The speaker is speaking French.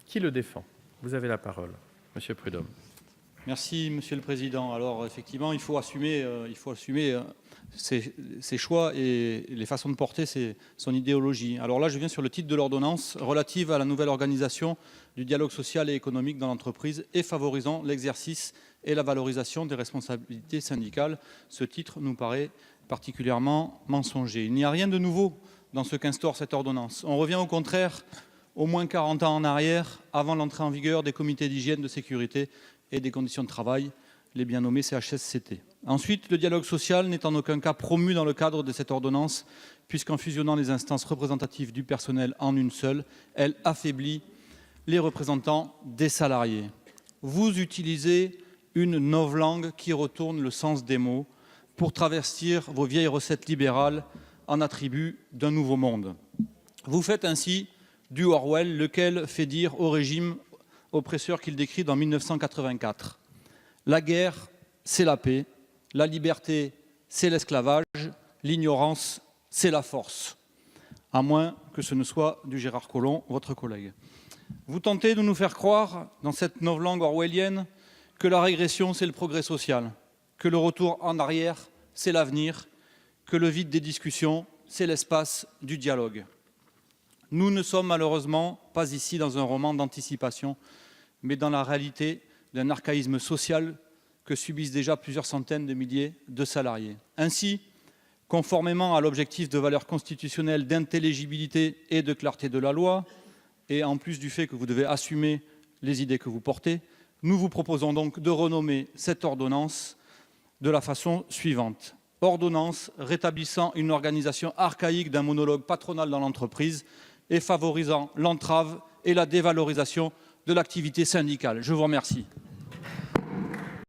qui le défend. Vous avez la parole, Monsieur Prudhomme. Merci, Monsieur le Président. Alors, effectivement, il faut assumer ses choix et les façons de porter son idéologie. Alors là, je viens sur le titre de l'ordonnance relative à la nouvelle organisation du dialogue social et économique dans l'entreprise et favorisant l'exercice et la valorisation des responsabilités syndicales. Ce titre nous paraît particulièrement mensonger. Il n'y a rien de nouveau dans ce qu'instaure cette ordonnance. On revient au contraire au moins 40 ans en arrière, avant l'entrée en vigueur des comités d'hygiène, de sécurité et des conditions de travail, les bien nommés CHSCT. Ensuite, le dialogue social n'est en aucun cas promu dans le cadre de cette ordonnance, puisqu'en fusionnant les instances représentatives du personnel en une seule, elle affaiblit les représentants des salariés. Vous utilisez une novlangue qui retourne le sens des mots pour travestir vos vieilles recettes libérales en attribut d'un nouveau monde. Vous faites ainsi du Orwell, lequel fait dire au régime oppresseur qu'il décrit dans 1984. La guerre, c'est la paix. La liberté, c'est l'esclavage. L'ignorance, c'est la force. À moins que ce ne soit du Gérard Collomb, votre collègue. Vous tentez de nous faire croire, dans cette novlangue orwellienne, que la régression, c'est le progrès social, que le retour en arrière, c'est l'avenir, que le vide des discussions, c'est l'espace du dialogue. Nous ne sommes malheureusement pas ici dans un roman d'anticipation, mais dans la réalité d'un archaïsme social que subissent déjà plusieurs centaines de milliers de salariés. Ainsi, conformément à l'objectif de valeur constitutionnelle d'intelligibilité et de clarté de la loi, et en plus du fait que vous devez assumer les idées que vous portez, nous vous proposons donc de renommer cette ordonnance de la façon suivante. Ordonnance rétablissant une organisation archaïque d'un monologue patronal dans l'entreprise et favorisant l'entrave et la dévalorisation de l'activité syndicale. Je vous remercie.